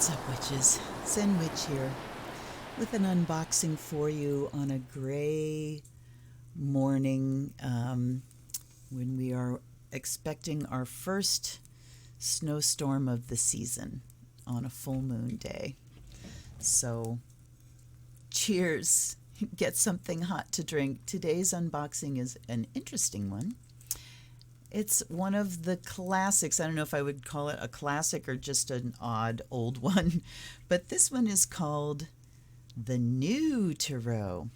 What's up, witches? TheZenWitch here with an unboxing for you on a gray morning when we are expecting our first snowstorm of the season on a full moon day. So, cheers. Get something hot to drink. Today's unboxing is an interesting one. It's one of the classics. I don't know if I would call it a classic or just an odd old one, but this one is called the New Tarot.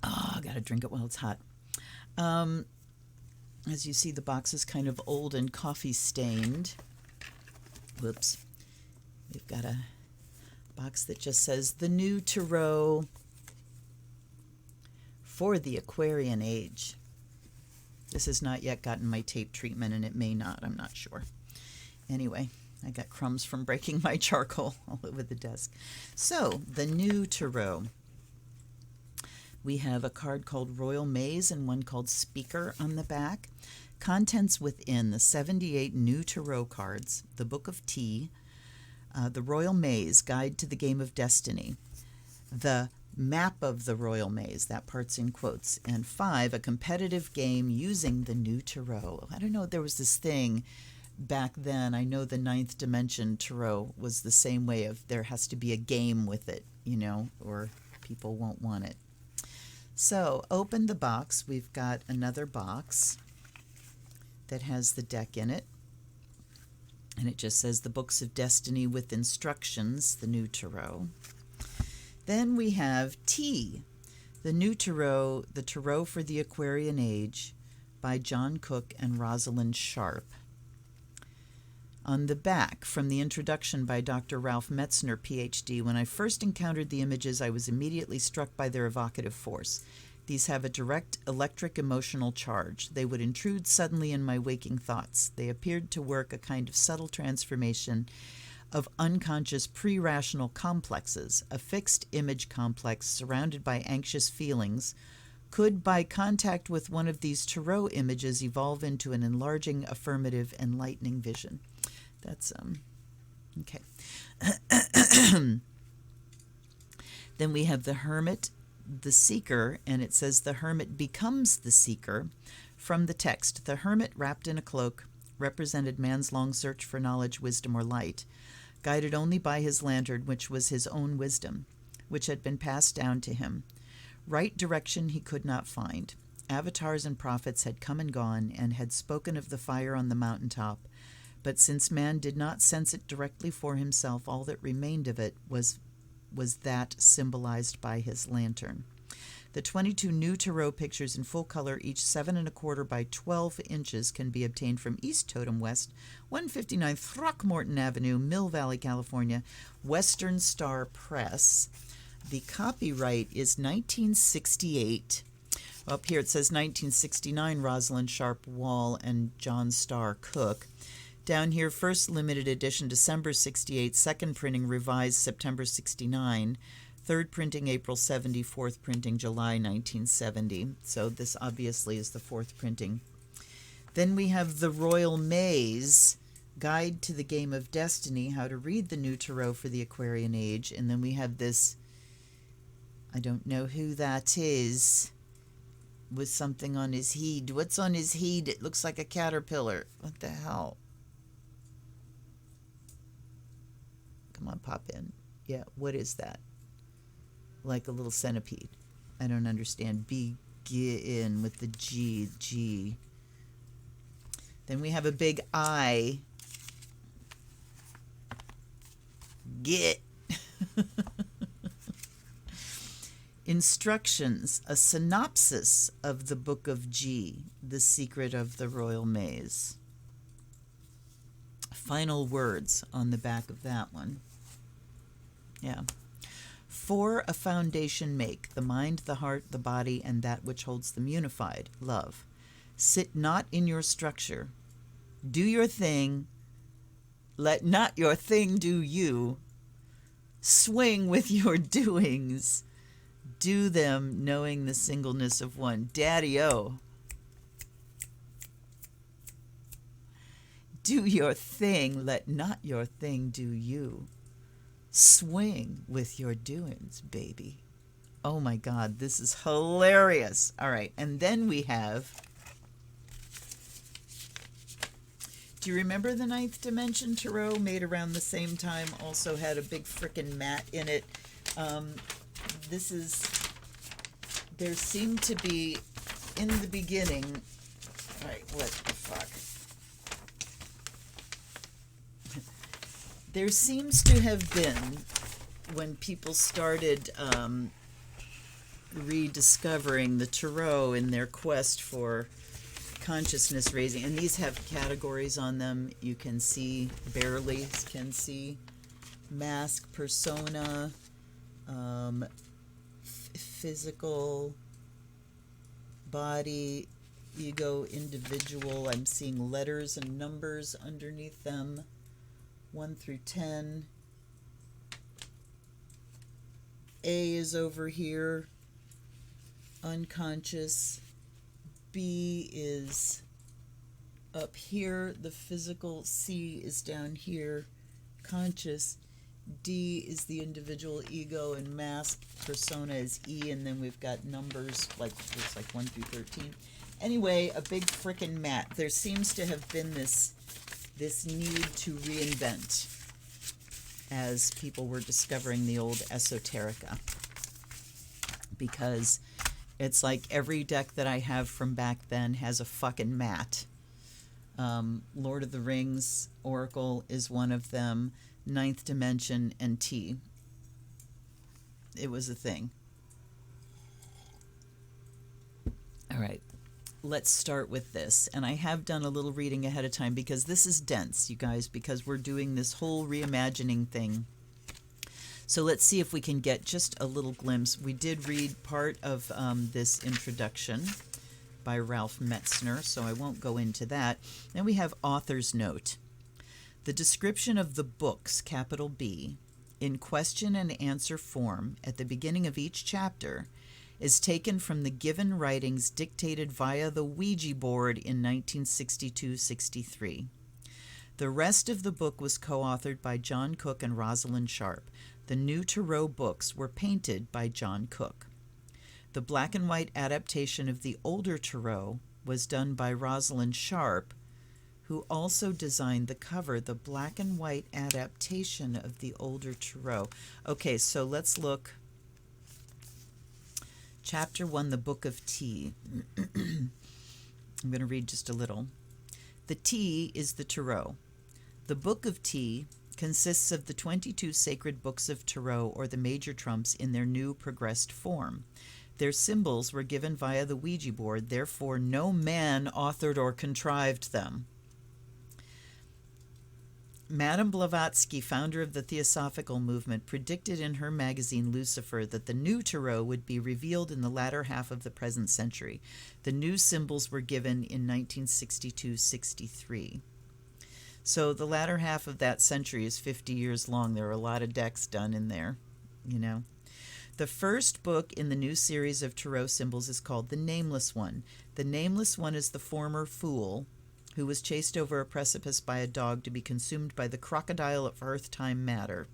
Oh, I gotta drink it while it's hot. As you see, the box is kind of old and coffee stained. Whoops. We've got a box that just says the New Tarot for the Aquarian age. This has not yet gotten my tape treatment, and it may not. I'm not sure. Anyway, I got crumbs from breaking my charcoal all over the desk. So, the New Tarot. We have a card called Royal Maze and one called Speaker on the back. Contents within: the 78 New Tarot cards, the Book of Tea, the Royal Maze, Guide to the Game of Destiny, the map of the Royal Maze, that part's in quotes, and 5, a competitive game using the New Tarot. I don't know, there was this thing back then. I know the 9th Dimension Tarot was the same way of there has to be a game with it, you know, or people won't want it. So, open the box. We've got another box that has the deck in it, and it just says the Books of Destiny with instructions, the New Tarot. Then we have Tea, the New Tarot, the Tarot for the Aquarian Age by John Cooke and Rosalind Sharpe. On the back, from the introduction by Dr. Ralph Metzner, Ph.D., when I first encountered the images, I was immediately struck by their evocative force. These have a direct electric emotional charge. They would intrude suddenly in my waking thoughts. They appeared to work a kind of subtle transformation of unconscious pre-rational complexes. A fixed image complex surrounded by anxious feelings could, by contact with one of these tarot images, evolve into an enlarging, affirmative, enlightening vision. That's, okay. Then we have the Hermit the Seeker, and it says the Hermit becomes the Seeker. From the text, the Hermit, wrapped in a cloak, represented man's long search for knowledge, wisdom, or light, guided only by his lantern, which was his own wisdom, which had been passed down to him. Right direction he could not find. Avatars and prophets had come and gone, and had spoken of the fire on the mountaintop, but since man did not sense it directly for himself, all that remained of it was that symbolized by his lantern. The 22 New Tarot pictures in full color, each 7 1/4 by 12 inches, can be obtained from East Totem West, 159 Throckmorton Avenue, Mill Valley, California, Western Star Press. The copyright is 1968. Up here it says 1969, Rosalind Sharpe Wall and John Starr Cooke. Down here, first limited edition, December 68, second printing, revised September 69. Third printing, April 70, fourth printing, July 1970. So this obviously is the fourth printing. Then we have the Royal Maze, Guide to the Game of Destiny, How to Read the New Tarot for the Aquarian Age. And then we have this, I don't know who that is, with something on his head. What's on his head? It looks like a caterpillar. What the hell? Come on, pop in. Yeah, what is that? Like a little centipede. I don't understand. Begin with the G. Then we have a big I. Get. Instructions, a synopsis of the Book of G, The Secret of the Royal Maze. Final words on the back of that one. Yeah. For a foundation make, the mind, the heart, the body, and that which holds them unified, love. Sit not in your structure. Do your thing. Let not your thing do you. Swing with your doings. Do them knowing the singleness of one. Daddy-o. Do your thing, let not your thing do you. Swing with your doings, baby. Oh my God, this is hilarious. All right, and then we have, do you remember the Ninth Dimension Tarot, made around the same time, also had a big frickin' mat in it? There seemed to be, in the beginning, all right, what the fuck? There seems to have been, when people started rediscovering the tarot in their quest for consciousness raising, and these have categories on them. You can see, barely can see, mask, persona, physical, body, ego, individual. I'm seeing letters and numbers underneath them, 1 through 10. A is over here, unconscious. B is up here, the physical. C is down here, conscious. D is the individual, ego, and mask. Persona is E, and then we've got numbers, like looks like 1 through 13. Anyway, a big frickin' mat. There seems to have been this need to reinvent as people were discovering the old esoterica, because it's like every deck that I have from back then has a fucking mat. Lord of the Rings, Oracle is one of them, Ninth Dimension, and T. It was a thing. All right, let's start with this. And I have done a little reading ahead of time because this is dense, you guys, because we're doing this whole reimagining thing. So let's see if we can get just a little glimpse. We did read part of this introduction by Ralph Metzner, so I won't go into that. Then we have author's note. The description of the books, capital B, in question and answer form at the beginning of each chapter is taken from the given writings dictated via the Ouija board in 1962-63. The rest of the book was co-authored by John Cooke and Rosalind Sharpe. The new Tarot books were painted by John Cooke. The black and white adaptation of the older Tarot was done by Rosalind Sharpe, who also designed the cover, the black and white adaptation of the older Tarot. Okay, so let's look. Chapter 1, the Book of Tea. I'm going to read just a little. The Tea is the Tarot. The Book of Tea consists of the 22 sacred books of Tarot, or the major trumps, in their new progressed form. Their symbols were given via the Ouija board, therefore no man authored or contrived them. Madame Blavatsky, founder of the Theosophical movement, predicted in her magazine Lucifer that the new Tarot would be revealed in the latter half of the present century. The new symbols were given in 1962-63. So the latter half of that century is 50 years long. There are a lot of decks done in there, you know. The first book in the new series of Tarot symbols is called The Nameless One. The Nameless One is the former fool who was chased over a precipice by a dog to be consumed by the crocodile of earth-time matter.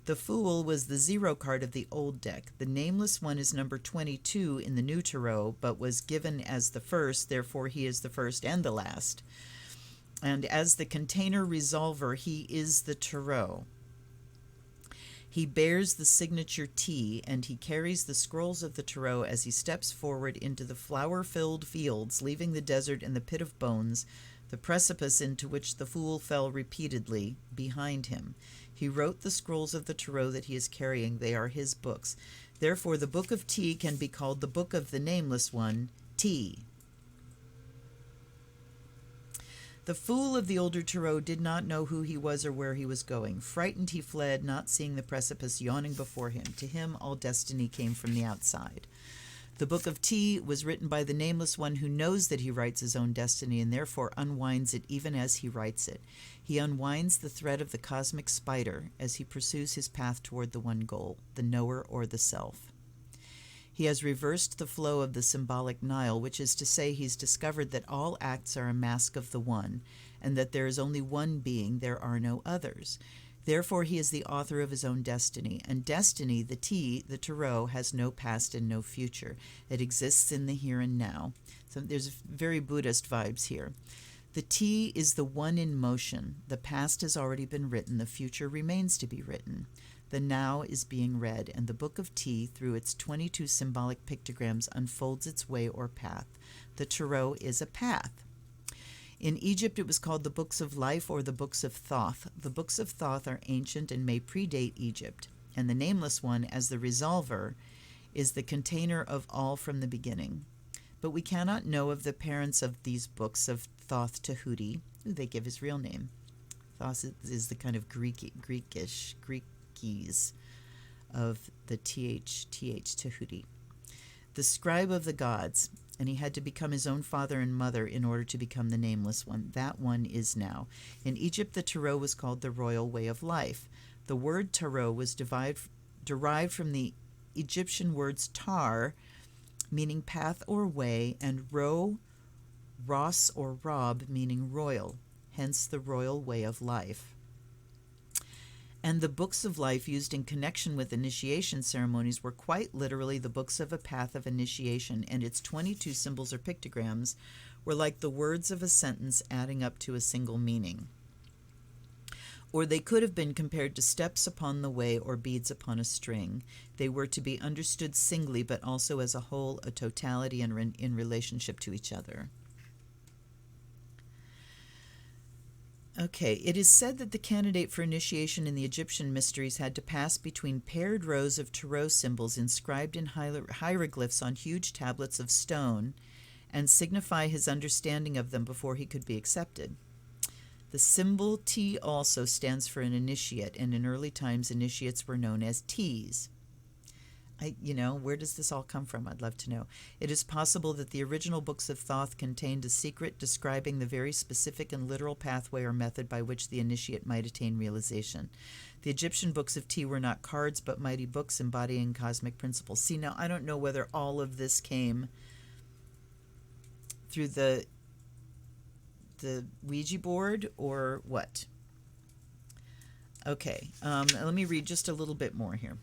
The Fool was the 0 card of the old deck. The Nameless One is number 22 in the new Tarot, but was given as the first, therefore he is the first and the last. And as the container resolver, he is the Tarot. He bears the signature T, and he carries the scrolls of the Tarot as he steps forward into the flower-filled fields, leaving the desert and the pit of bones, the precipice into which the Fool fell repeatedly, behind him. He wrote the scrolls of the Tarot that he is carrying. They are his books. Therefore, the Book of Tea can be called the Book of the Nameless One, T. The Fool of the older Tarot did not know who he was or where he was going. Frightened, he fled, not seeing the precipice yawning before him. To him, all destiny came from the outside. The Book of Tea was written by the Nameless One, who knows that he writes his own destiny and therefore unwinds it even as he writes it. He unwinds the thread of the cosmic spider as he pursues his path toward the one goal, the knower or the self. He has reversed the flow of the symbolic Nile, which is to say he's discovered that all acts are a mask of the one, and that there is only one being, there are no others. Therefore, he is the author of his own destiny. And destiny, the T, the tarot, has no past and no future. It exists in the here and now. So there's very Buddhist vibes here. The T is the one in motion. The past has already been written. The future remains to be written. The now is being read, and the book of T, through its 22 symbolic pictograms, unfolds its way or path. The tarot is a path. In Egypt, it was called the Books of Life or the Books of Thoth. The Books of Thoth are ancient and may predate Egypt, and the Nameless One, as the resolver, is the container of all from the beginning. But we cannot know of the parents of these books of Thoth Tahuti, who they give his real name. Thoth is the kind of Greekies of the TH Tahuti. The scribe of the gods, and he had to become his own father and mother in order to become the Nameless One. That one is now. In Egypt, the tarot was called the royal way of life. The word tarot was derived from the Egyptian words tar, meaning path or way, and ros or rob, meaning royal, hence the royal way of life. And the books of life used in connection with initiation ceremonies were quite literally the books of a path of initiation, and its 22 symbols or pictograms were like the words of a sentence adding up to a single meaning. Or they could have been compared to steps upon the way or beads upon a string. They were to be understood singly, but also as a whole, a totality in relationship to each other. Okay, it is said that the candidate for initiation in the Egyptian mysteries had to pass between paired rows of tarot symbols inscribed in hieroglyphs on huge tablets of stone and signify his understanding of them before he could be accepted. The symbol T also stands for an initiate, and in early times initiates were known as T's. Where does this all come from? I'd love to know. It is possible that the original books of Thoth contained a secret describing the very specific and literal pathway or method by which the initiate might attain realization. The Egyptian books of T were not cards, but mighty books embodying cosmic principles. See, now I don't know whether all of this came through the Ouija board or what. Okay, let me read just a little bit more here.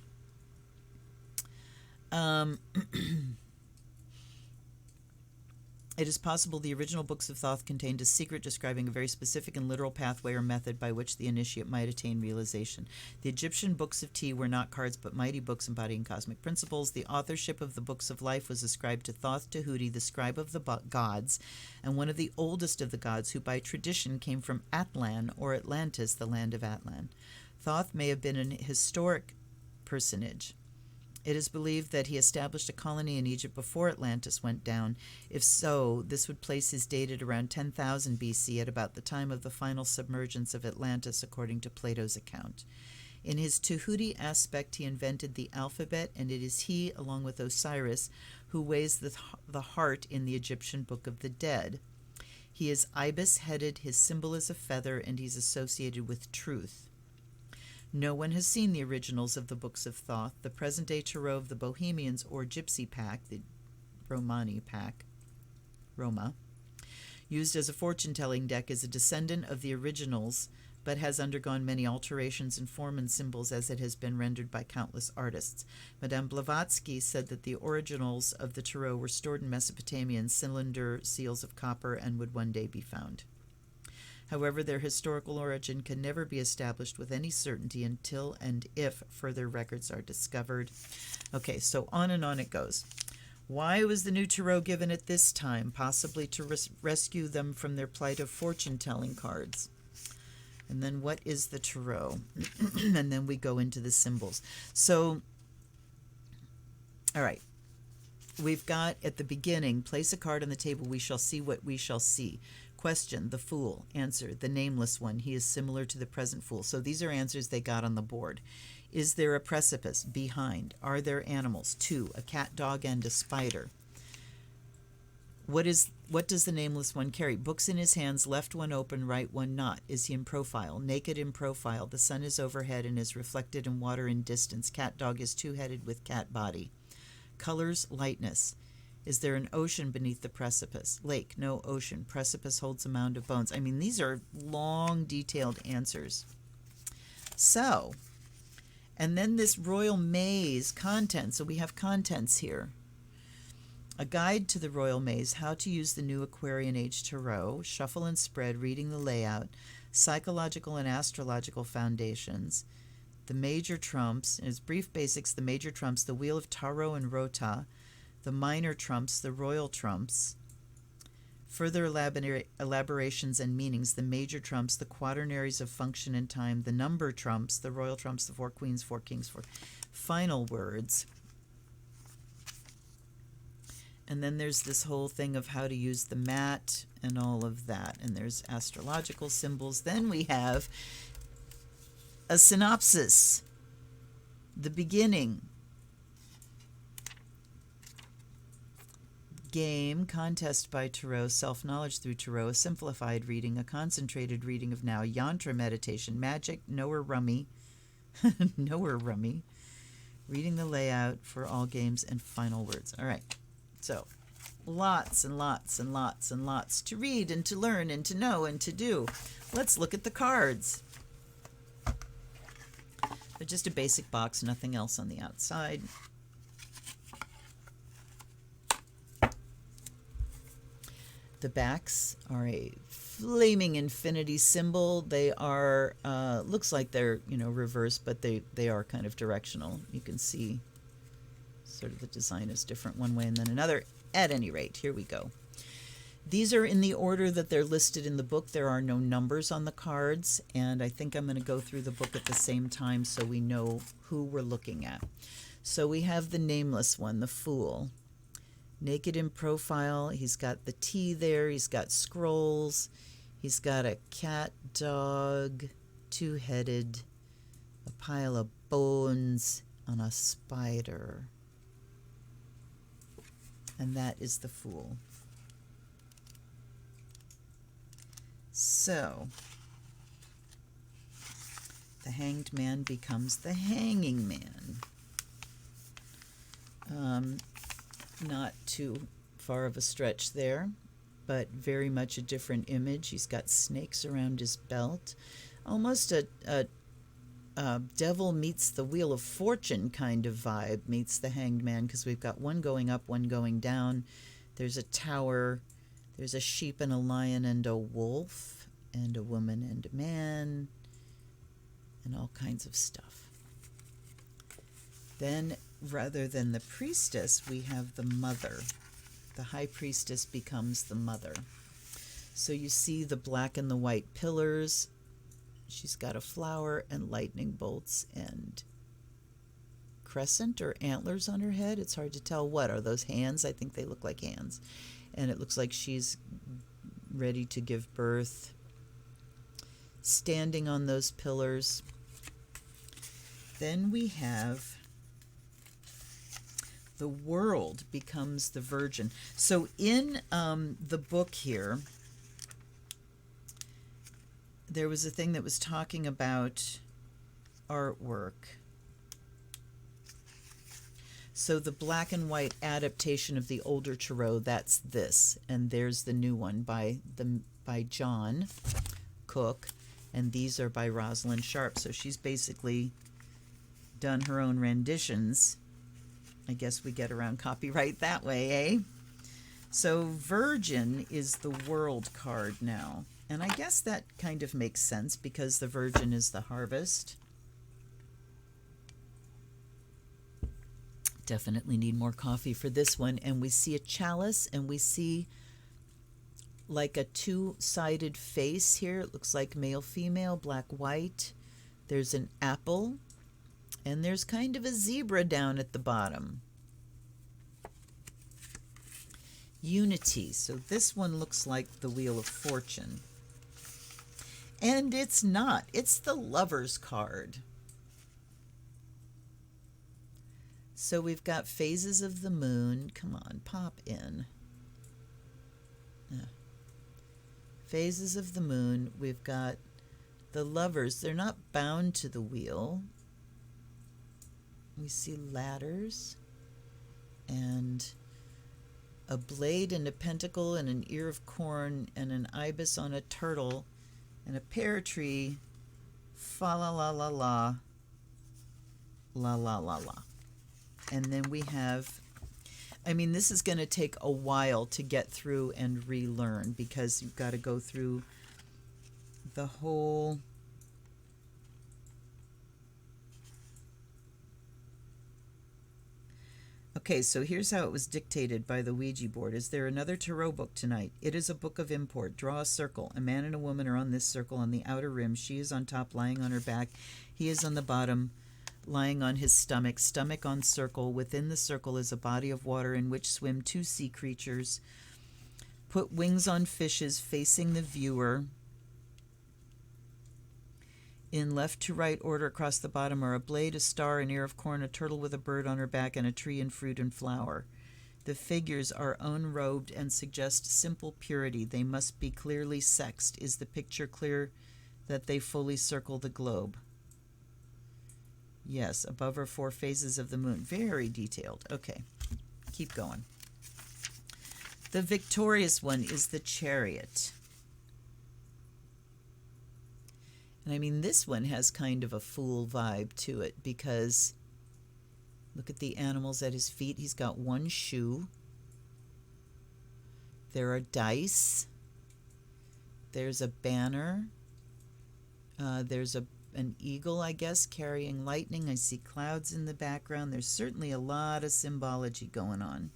It is possible the original books of Thoth contained a secret describing a very specific and literal pathway or method by which the initiate might attain realization. The Egyptian books of T were not cards but mighty books embodying cosmic principles. The authorship of the books of life was ascribed to Thoth Tahuti, the scribe of the gods, and one of the oldest of the gods, who by tradition came from Atlan or Atlantis, the land of Atlan. Thoth may have been an historic personage. It is believed that he established a colony in Egypt before Atlantis went down. If so, this would place his date at around 10,000 BC, at about the time of the final submergence of Atlantis, according to Plato's account. In his Tahuti aspect, he invented the alphabet, and it is he, along with Osiris, who weighs the heart in the Egyptian Book of the Dead. He is ibis-headed, his symbol is a feather, and he's associated with truth. No one has seen the originals of the books of Thoth. The present-day tarot of the Bohemians or Gypsy pack, the Romani pack, Roma, used as a fortune-telling deck, is a descendant of the originals, but has undergone many alterations in form and symbols as it has been rendered by countless artists. Madame Blavatsky said that the originals of the tarot were stored in Mesopotamia in cylinder seals of copper and would one day be found. However, their historical origin can never be established with any certainty until and if further records are discovered. Okay, so on and on it goes. Why was the new tarot given at this time? Possibly to rescue them from their plight of fortune-telling cards. And then what is the tarot? And then we go into the symbols. So, all right. We've got at the beginning, place a card on the table, we shall see what we shall see. Question, the Fool. Answer, the Nameless One. He is similar to the present Fool. So these are answers they got on the board. Is there a precipice? Behind. Are there animals? 2, a cat, dog, and a spider. What does the Nameless One carry? Books in his hands, left one open, right one not. Is he in profile? Naked in profile. The sun is overhead and is reflected in water in distance. Cat, dog is two-headed with cat body. Colors, lightness. Is there an ocean beneath the precipice? Lake, no ocean. Precipice holds a mound of bones. I mean, these are long, detailed answers. So, and then this royal maze content. So we have contents here. A guide to the royal maze, how to use the new Aquarian Age Tarot, shuffle and spread, reading the layout, psychological and astrological foundations, the major trumps, in its brief basics, the major trumps, the wheel of Tarot and Rota, the minor trumps, the royal trumps, further elaborations and meanings, the major trumps, the quaternaries of function and time, the number trumps, the royal trumps, the four queens, four kings, four final words. And then there's this whole thing of how to use the mat and all of that. And there's astrological symbols. Then we have a synopsis, the beginning, game, contest by Tarot, self-knowledge through Tarot, a simplified reading, a concentrated reading of now, yantra meditation, magic, knower rummy, knower rummy, reading the layout for all games, and final words. All right, so lots and lots and lots and lots to read and to learn and to know and to do. Let's look at the cards. They're just a basic box, nothing else on the outside. The backs are a flaming infinity symbol. They are, looks like they're, reversed, but they are kind of directional. You can see sort of the design is different one way and then another. At any rate, here we go. These are in the order that they're listed in the book. There are no numbers on the cards, and I think I'm going to go through the book at the same time so we know who we're looking at. So we have the nameless one, the Fool. Naked in profile, he's got the T there, he's got scrolls, he's got a cat, dog, two-headed, a pile of bones, and a spider. And that is the Fool. So, the Hanged Man becomes the Hanging Man. Not too far of a stretch there, but very much a different image. He's got snakes around his belt. Almost a Devil meets the Wheel of Fortune kind of vibe meets the Hanged Man, because we've got one going up, one going down. There's a tower. There's a sheep and a lion and a wolf and a woman and a man and all kinds of stuff. Then, rather than the priestess, we have the mother. The high priestess becomes the mother. So you see the black and the white pillars. She's got a flower and lightning bolts and crescent or antlers on her head. It's hard to tell. What are those, hands? I think they look like hands. And it looks like she's ready to give birth, standing on those pillars. Then we have the world becomes the Virgin. So in the book here, there was a thing that was talking about artwork. So the black and white adaptation of the older Tarot, that's this. And there's the new one by John Cooke. And these are by Rosalind Sharpe. So she's basically done her own renditions. I guess we get around copyright that way, eh? So Virgin is the world card now. And I guess that kind of makes sense because the Virgin is the harvest. Definitely need more coffee for this one. And we see a chalice and we see like a two-sided face here. It looks like male, female, black, white. There's an apple. And there's kind of a zebra down at the bottom. Unity. So this one looks like the Wheel of Fortune. And it's not. It's the Lover's card. So we've got phases of the moon. Come on, pop in. Phases of the moon. We've got the lovers. They're not bound to the wheel. We see ladders and a blade and a pentacle and an ear of corn and an ibis on a turtle and a pear tree. Fa la la la la. La la la la. And then we have, I mean, this is going to take a while to get through and relearn because you've got to go through the whole Okay, so here's how it was dictated by the Ouija board. Is there another tarot book tonight? It is a book of import. Draw a circle. A man and a woman are on this circle on the outer rim. She is on top, lying on her back. He is on the bottom, lying on his stomach. Stomach on circle. Within the circle is a body of water in which swim 2 sea creatures. Put wings on fishes facing the viewer. In left to right order across the bottom are a blade, a star, an ear of corn, a turtle with a bird on her back, and a tree and fruit and flower. The figures are unrobed and suggest simple purity. They must be clearly sexed. Is the picture clear that they fully circle the globe? Yes, above are 4 phases of the moon. Very detailed. Okay, keep going. The victorious one is the Chariot. And I mean, this one has kind of a fool vibe to it because look at the animals at his feet. He's got 1 shoe. There are dice. There's a banner. There's an eagle, I guess, carrying lightning. I see clouds in the background. There's certainly a lot of symbology going on.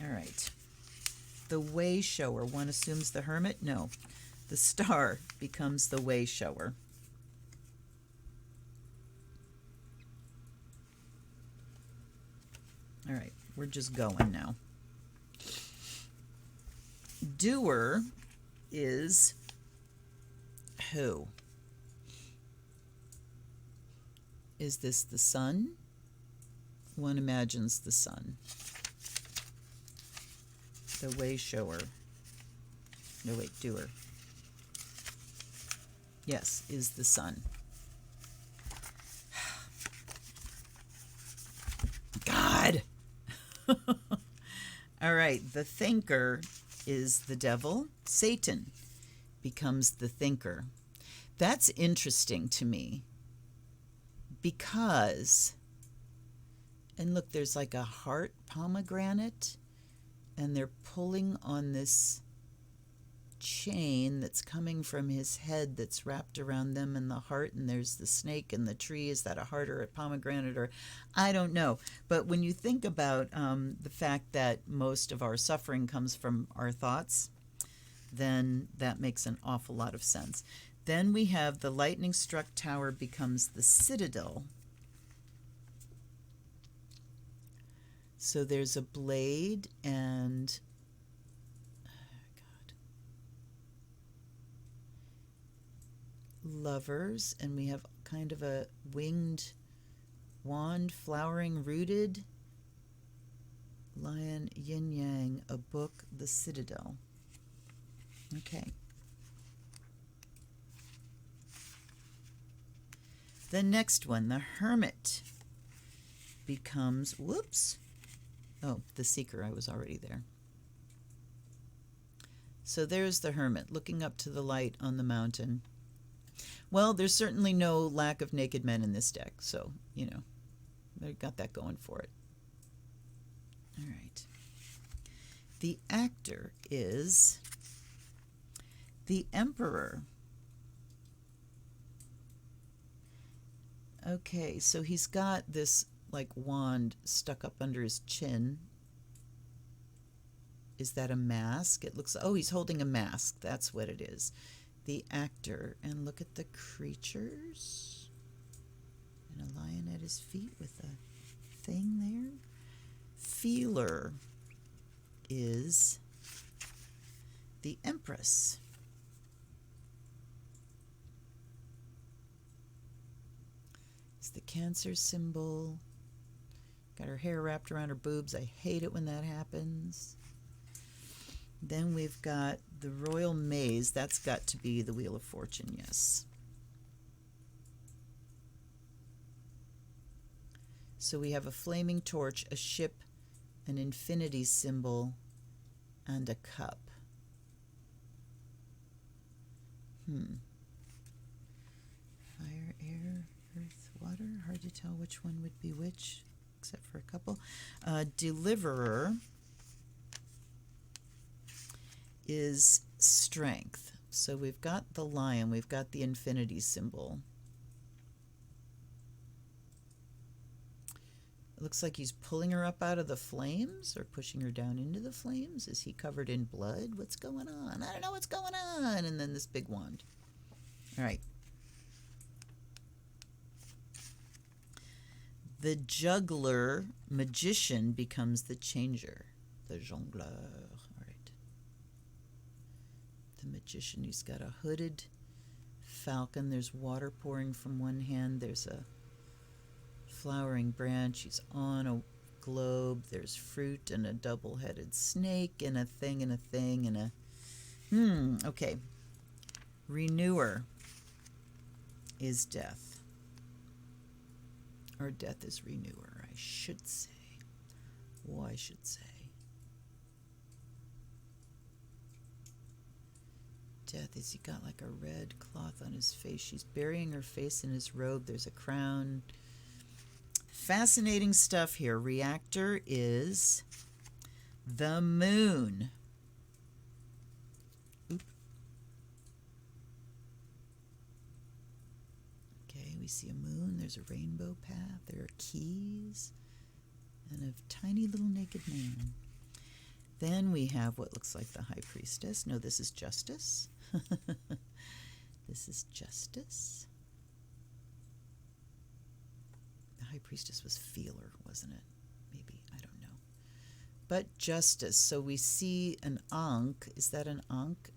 All right. The way shower. One assumes the hermit? No. The star becomes the way shower. All right, we're just going now. Doer is who? Is this the sun? One imagines the sun. The way shower. No, wait, doer. Yes, is the sun. God! All right, the thinker is the devil. Satan becomes the thinker. That's interesting to me because, and look, there's like a heart pomegranate. And they're pulling on this chain that's coming from his head that's wrapped around them and the heart, and there's the snake and the tree. Is that a heart or a pomegranate, or I don't know. But when you think about the fact that most of our suffering comes from our thoughts, then that makes an awful lot of sense. Then we have the lightning-struck tower becomes the citadel. So there's a blade and lovers, and we have kind of a winged wand, flowering, rooted, lion, yin yang, a book, the citadel. Okay. The next one, the hermit, becomes, whoops. Oh, the seeker, I was already there. So there's the hermit looking up to the light on the mountain. Well, there's certainly no lack of naked men in this deck, so, you know, they've got that going for it. All right. The actor is the Emperor. Okay, so he's got this like wand stuck up under his chin. Is that a mask? It looks, oh, he's holding a mask. That's what it is. The actor. And look at the creatures. And a lion at his feet with a thing there. Feeler is the Empress. It's the Cancer symbol. Got her hair wrapped around her boobs. I hate it when that happens. Then we've got the Royal Maze. That's got to be the Wheel of Fortune, yes. So we have a flaming torch, a ship, an infinity symbol, and a cup. Fire, air, earth, water. Hard to tell which one would be which, except for a couple. Deliverer is strength. So we've got the lion, we've got the infinity symbol. It looks like he's pulling her up out of the flames or pushing her down into the flames. Is he covered in blood? What's going on? I don't know what's going on. And then this big wand. All right. The juggler magician becomes the changer. The jongleur. All right. The magician, he's got a hooded falcon. There's water pouring from one hand. There's a flowering branch. He's on a globe. There's fruit and a double-headed snake and a thing and a thing and a... Okay. Renewer is death. Or death is renewer, I should say. Oh, I should say. Death, is he got like a red cloth on his face? She's burying her face in his robe. There's a crown. Fascinating stuff here. Reactor is the moon. Oop. Okay, we see a moon. There's a rainbow path. There are keys and a tiny little naked man. Then we have what looks like the high priestess. No, this is justice. This is justice. The high priestess was feeler, wasn't it? Maybe, I don't know. But justice. So we see an ankh. Is that an ankh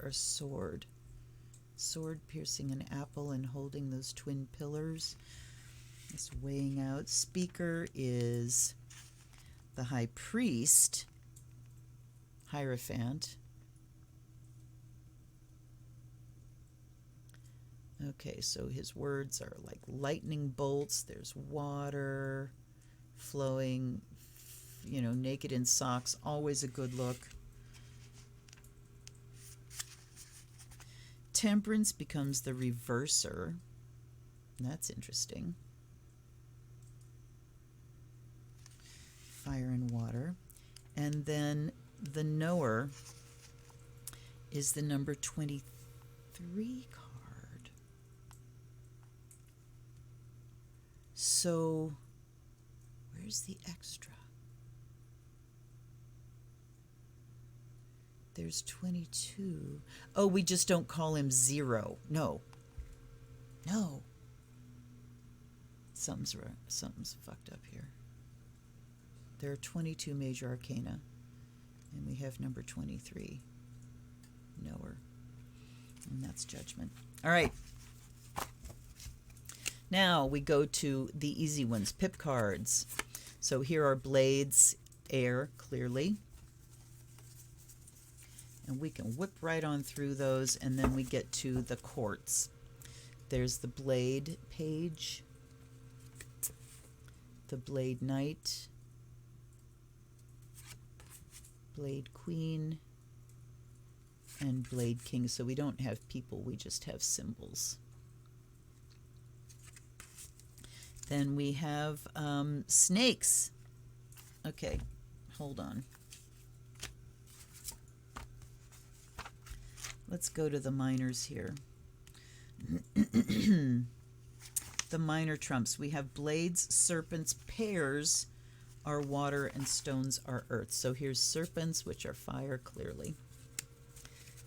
or sword? Sword piercing an apple and holding those twin pillars. It's weighing out. Speaker is the high priest, Hierophant. Okay, so his words are like lightning bolts. There's water flowing, you know, naked in socks. Always a good look. Temperance becomes the reverser. That's interesting. Fire and water. And then the knower is the number 23 card. So, where's the extra? There's 22. Oh, we just don't call him 0. No. No. Something's fucked up here. There are 22 major arcana, and we have number 23. Knower. And that's judgment. All right. Now we go to the easy ones, pip cards. So here are blades, air, clearly. And we can whip right on through those, and then we get to the quartz. There's the blade page, the blade knight, blade queen, and blade king. So we don't have people, we just have symbols. Then we have snakes. Okay, hold on. Let's go to the minors here. The minor trumps. We have blades, serpents, pears are water, and stones are earth. So here's serpents, which are fire, clearly.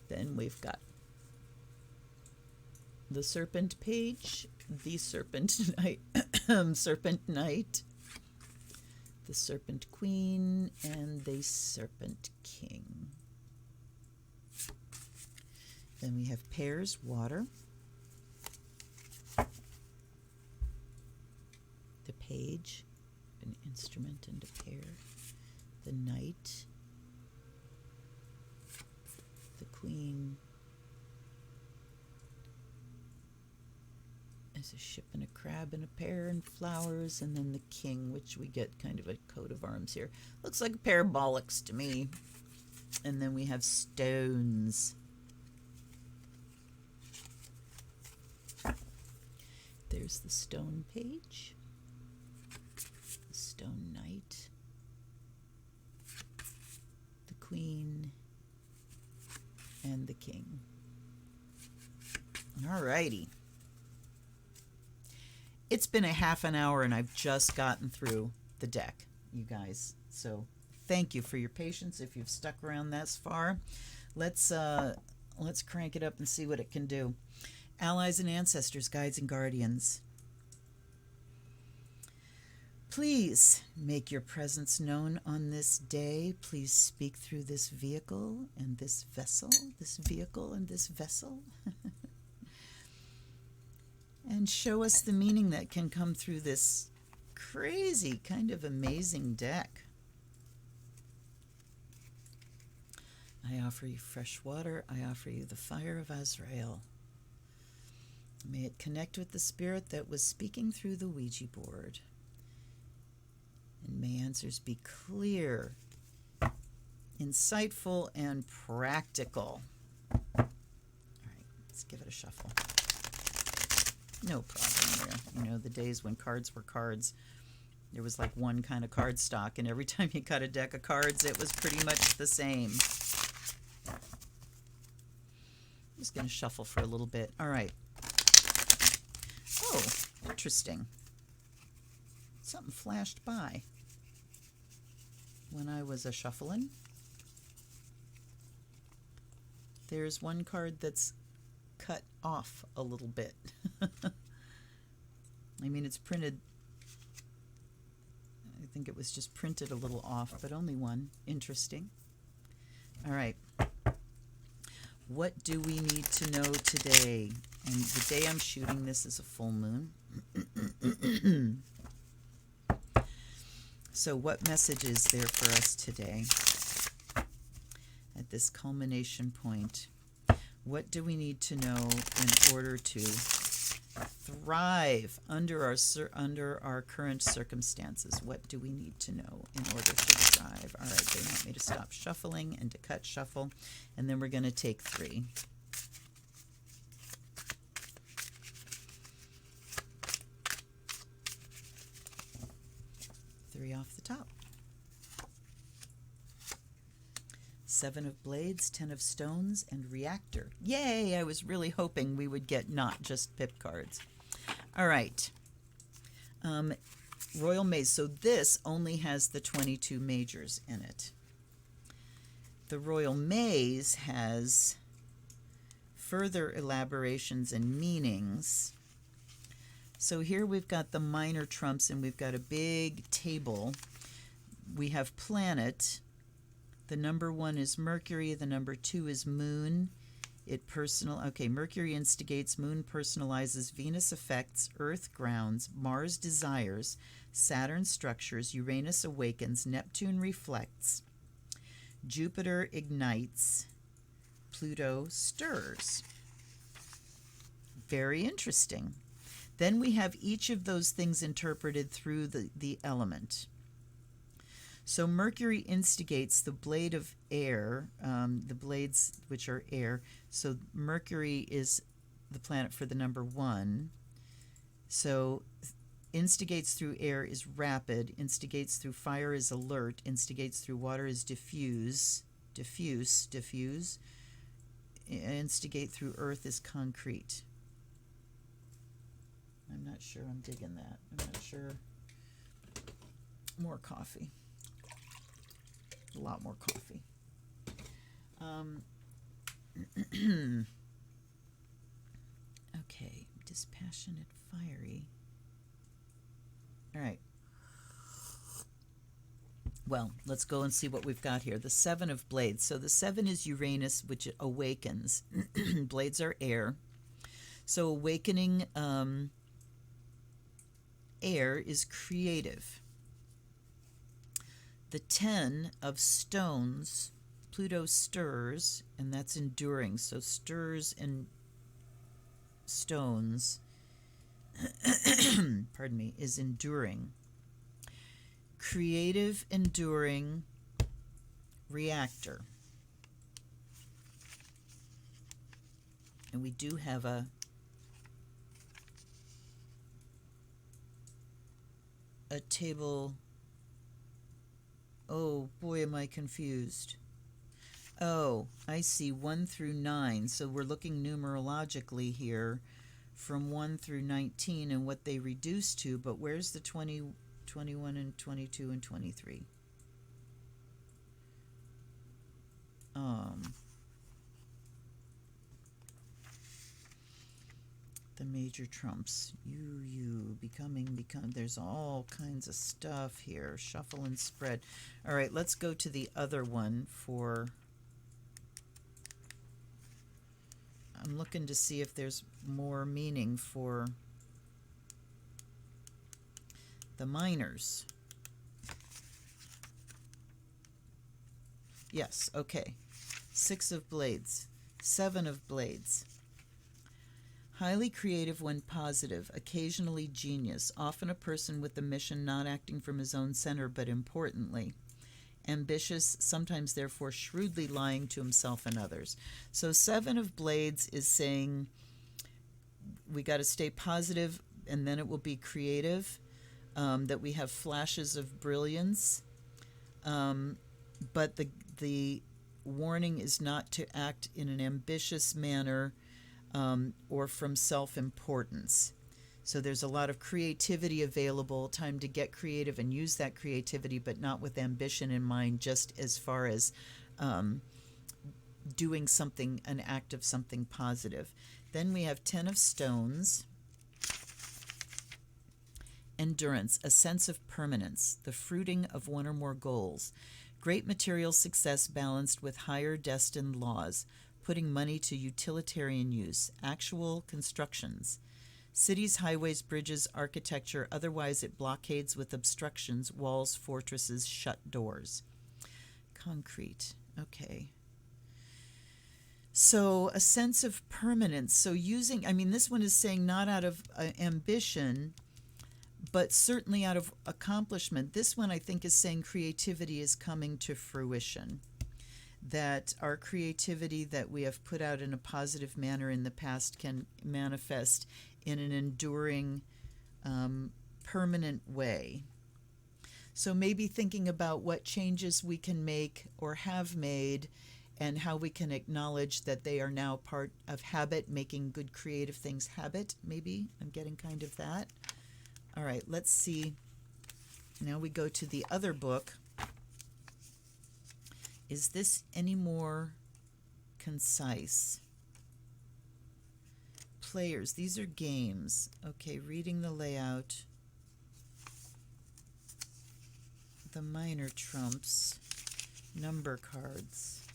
Then we've got the serpent page, the serpent knight, serpent knight, the serpent queen, and the serpent king. Then we have pears, water, the page, an instrument and a pair, the knight, the queen, There's a ship and a crab and a pear and flowers, and then the king, which we get kind of a coat of arms here. Looks like a pair of bollocks to me. And then we have stones. There's the stone page. The stone knight. The queen. And the king. Alrighty. It's been a half an hour and I've just gotten through the deck, you guys. So thank you for your patience if you've stuck around this far. Let's crank it up and see what it can do. Allies and ancestors, guides and guardians. Please make your presence known on this day. Please speak through this vehicle and this vessel, and show us the meaning that can come through this crazy, kind of amazing deck. I offer you fresh water. I offer you the fire of Azrael. May it connect with the spirit that was speaking through the Ouija board. And may answers be clear, insightful, and practical. All right, let's give it a shuffle. No problem there. You know, the days when cards were cards, there was like one kind of card stock, and every time you got a deck of cards, it was pretty much the same. I'm just going to shuffle for a little bit. All right. Oh, interesting. Something flashed by when I was shuffling. There's one card that's cut off a little bit. I mean, it's printed. I think it was just printed a little off, but only one. Interesting. All right. What do we need to know today? And the day I'm shooting this is a full moon. So what message is there for us today at this culmination point? What do we need to know in order to thrive under our current circumstances? What do we need to know in order to thrive? All right, they want me to stop shuffling and to cut shuffle, and then we're going to take 3. Off the top. 7 of blades, 10 of stones, and reactor. Yay! I was really hoping we would get not just pip cards. All right. Royal Maze. So this only has the 22 majors in it. The Royal Maze has further elaborations and meanings. So here we've got the minor trumps, and we've got a big table. We have planet. The number 1 is Mercury. The number 2 is Moon. Mercury instigates, Moon personalizes, Venus affects, Earth grounds, Mars desires, Saturn structures, Uranus awakens, Neptune reflects, Jupiter ignites, Pluto stirs. Very interesting. Then we have each of those things interpreted through the element. So Mercury instigates the blade of air, the blades which are air. So Mercury is the planet for the number 1. So instigates through air is rapid, instigates through fire is alert, instigates through water is diffuse, instigate through earth is concrete. I'm not sure I'm digging that. I'm not sure. More coffee. A lot more coffee. Okay, dispassionate, fiery. All right. Well, let's go and see what we've got here. The 7 of blades. So the 7 is Uranus, which awakens. Blades are air. So awakening air is creative. The 10 of stones, Pluto stirs, and that's enduring. So stirs and stones pardon me, is enduring. Creative, enduring, reactor. And we do have a table. Oh boy, am I confused. Oh, I see, 1 through 9. So we're looking numerologically here from 1 through 19 and what they reduce to, but where's the 20, 21, and 22 and 23? The major trumps. You, become. There's all kinds of stuff here. Shuffle and spread. All right, let's go to the other one for... I'm looking to see if there's more meaning for the minors. Yes, okay. 6 of blades. 7 of blades. Highly creative when positive, occasionally genius, often a person with a mission not acting from his own center, but importantly. Ambitious, sometimes therefore shrewdly lying to himself and others. So 7 of blades is saying we got to stay positive, and then it will be creative, that we have flashes of brilliance, but the warning is not to act in an ambitious manner or from self-importance. So there's a lot of creativity available, time to get creative and use that creativity, but not with ambition in mind, just as far as doing something, an act of something positive. Then we have 10 of stones. Endurance, a sense of permanence, the fruiting of one or more goals. Great material success balanced with higher destined laws, putting money to utilitarian use. Actual constructions. Cities, highways, bridges, architecture, otherwise it blockades with obstructions, walls, fortresses, shut doors. Concrete, okay. So a sense of permanence. So using, this one is saying not out of ambition, but certainly out of accomplishment. This one I think is saying creativity is coming to fruition. That our creativity that we have put out in a positive manner in the past can manifest in an enduring, permanent way. So maybe thinking about what changes we can make or have made and how we can acknowledge that they are now part of habit, making good creative things habit, maybe. I'm getting kind of that. All right, let's see. Now we go to the other book. Is this any more concise? Players, these are games. Okay, reading the layout. The minor trumps, number cards.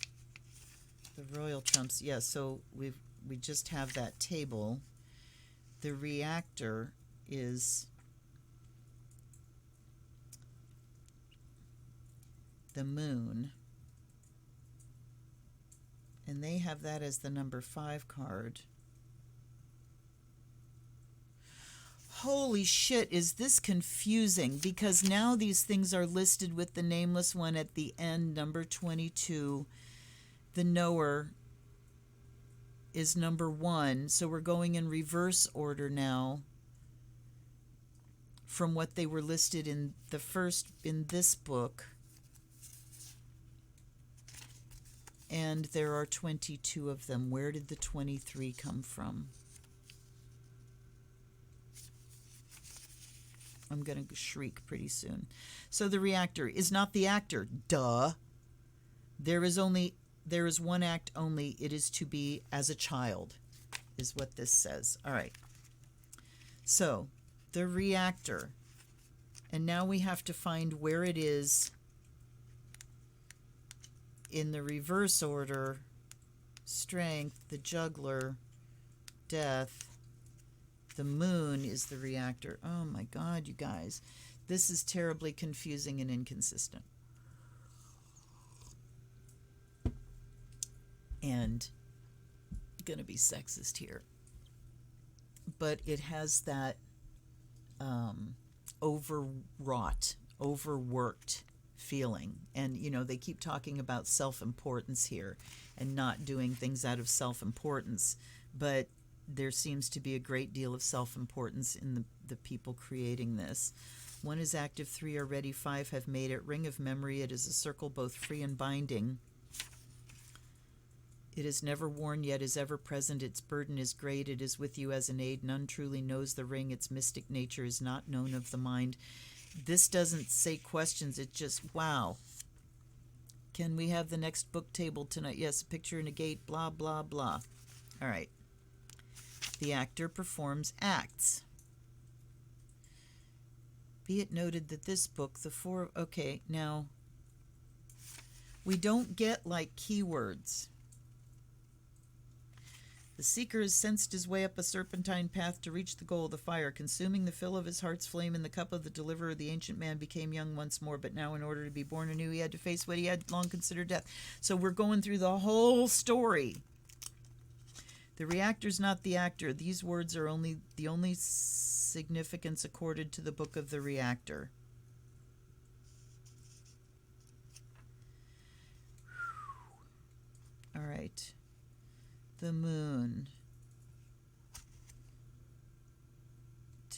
The royal trumps, yeah, so we just have that table. The reactor is the moon. And they have that as the number 5 card. Holy shit, is this confusing? Because now these things are listed with the nameless one at the end, number 22. The knower is number 1. So we're going in reverse order now from what they were listed in the first, in this book. And there are 22 of them. Where did the 23 come from? I'm going to shriek pretty soon. So the reactor is not the actor. Duh. There is one act only. It is to be as a child, is what this says. All right. So the reactor. And now we have to find where it is in the reverse order. Strength, the juggler, death. The moon is the reactor. Oh my God, you guys. This is terribly confusing and inconsistent. And I'm going to be sexist here. But it has that overwrought, overworked feeling. And, they keep talking about self-importance here and not doing things out of self-importance. But there seems to be a great deal of self-importance in the people creating this. 1 is active, 3 are ready, 5 have made it. Ring of memory, it is a circle both free and binding. It is never worn, yet is ever present. Its burden is great. It is with you as an aid. None truly knows the ring. Its mystic nature is not known of the mind. This doesn't say questions. It's just, wow. Can we have the next book table tonight? Yes, a picture in a gate, blah, blah, blah. All right. The actor performs acts. Be it noted that this book, okay, now, we don't get like keywords. The seeker has sensed his way up a serpentine path to reach the goal of the fire, consuming the fill of his heart's flame in the cup of the deliverer. The ancient man became young once more, but now in order to be born anew, he had to face what he had long considered death. So we're going through the whole story. The reactor's not the actor. These words are the only significance accorded to the book of the reactor. All right. The moon.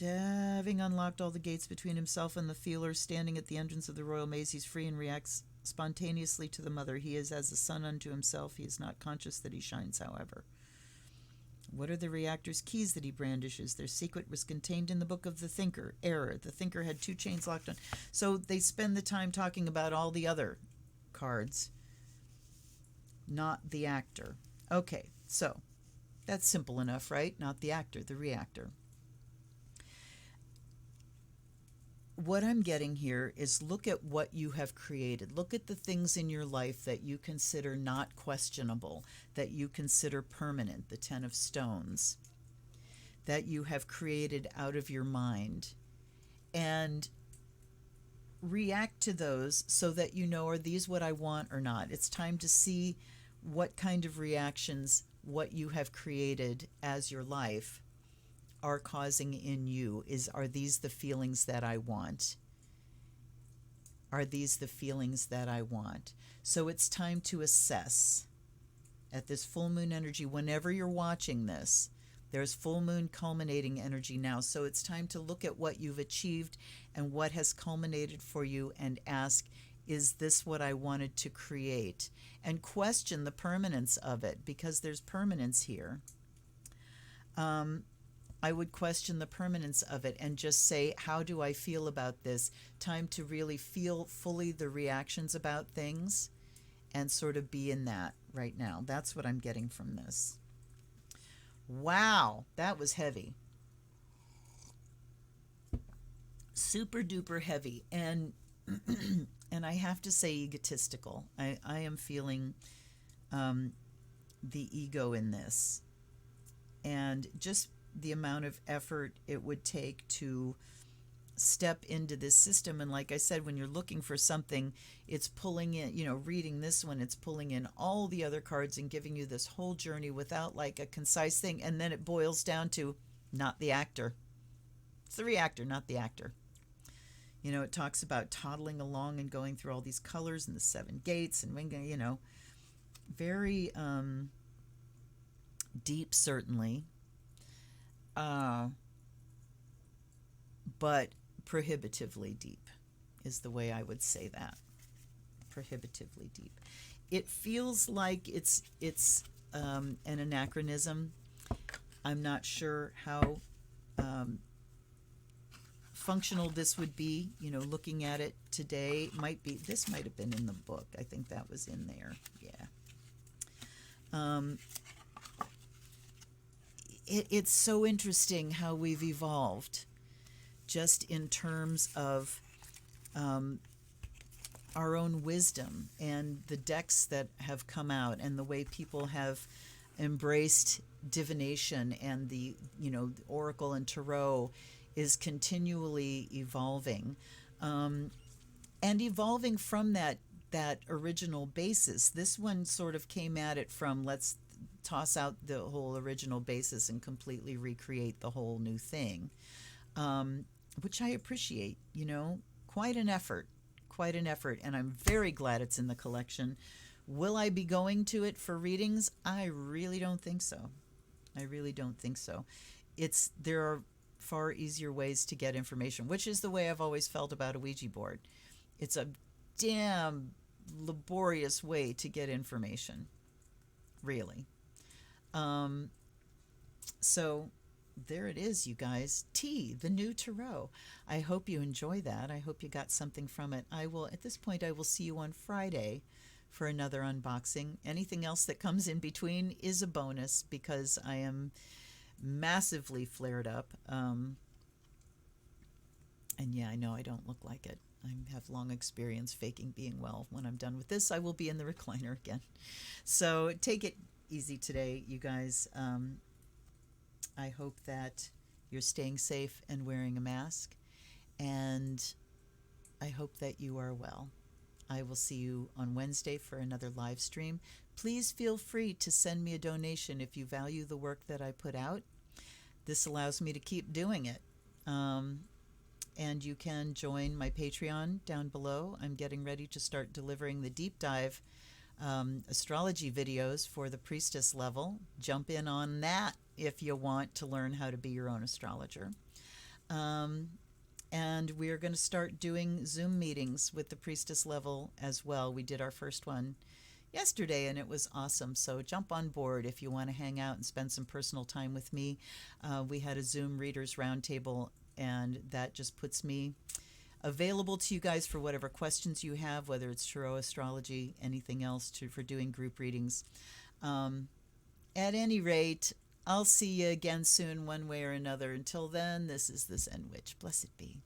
Having unlocked all the gates between himself and the feeler, standing at the entrance of the royal maze, he's free and reacts spontaneously to the mother. He is as a sun unto himself. He is not conscious that he shines, however. What are the reactor's keys that he brandishes? Their secret was contained in the book of the thinker. Error. The thinker had 2 chains locked on. So they spend the time talking about all the other cards, not the actor. Okay, so that's simple enough, right? Not the actor, the reactor. What I'm getting here is look at what you have created. Look at the things in your life that you consider not questionable, that you consider permanent, the 10 of stones, that you have created out of your mind. And react to those so that you know, are these what I want or not? It's time to see what kind of reactions what you have created as your life are causing in you. Are these the feelings that I want? Are these the feelings that I want? So it's time to assess at this full moon energy. Whenever you're watching this, there's full moon culminating energy now. So it's time to look at what you've achieved and what has culminated for you and ask, is this what I wanted to create? And question the permanence of it, because there's permanence here. I would question the permanence of it and just say, how do I feel about this? Time to really feel fully the reactions about things and sort of be in that right now. That's what I'm getting from this. Wow, that was heavy. Super duper heavy. And and I have to say egotistical. I am feeling the ego in this. And just the amount of effort it would take to step into this system. And like I said, when you're looking for something, it's pulling in, reading this one, it's pulling in all the other cards and giving you this whole journey without like a concise thing. And then it boils down to not the actor. It's the reactor, not the actor. It talks about toddling along and going through all these colors and the 7 gates and, very deep, certainly. But prohibitively deep is the way I would say that. Prohibitively deep. It feels like it's an anachronism. I'm not sure how functional this would be, looking at it today. This might have been in the book. I think that was in there. Yeah. It's so interesting how we've evolved just in terms of our own wisdom and the decks that have come out and the way people have embraced divination and the oracle and tarot is continually evolving, and evolving from that original basis. This one sort of came at it from, let's toss out the whole original basis and completely recreate the whole new thing. which I appreciate, quite an effort, quite an effort. And I'm very glad it's in the collection. Will I be going to it for readings? I really don't think so. I really don't think so. There are far easier ways to get information, which is the way I've always felt about a Ouija board. It's a damn laborious way to get information, really. So there it is, you guys. The new tarot. I hope you enjoy that. I hope you got something from it. At this point, I will see you on Friday for another unboxing. Anything else that comes in between is a bonus because I am massively flared up. And yeah, I know I don't look like it. I have long experience faking being well. When I'm done with this, I will be in the recliner again. So take it easy today, you guys. I hope that you're staying safe and wearing a mask. And I hope that you are well. I will see you on Wednesday for another live stream. Please feel free to send me a donation if you value the work that I put out. This allows me to keep doing it. And you can join my Patreon down below. I'm getting ready to start delivering the deep dive astrology videos for the priestess level. Jump in on that if you want to learn how to be your own astrologer. And we are going to start doing Zoom meetings with the priestess level as well. We did our first one yesterday and it was awesome. So jump on board if you want to hang out and spend some personal time with me. We had a Zoom readers roundtable, and that just puts me available to you guys for whatever questions you have, whether it's tarot, astrology, anything else for doing group readings. At any rate, I'll see you again soon one way or another. Until then, this is the Zen Witch. Blessed be.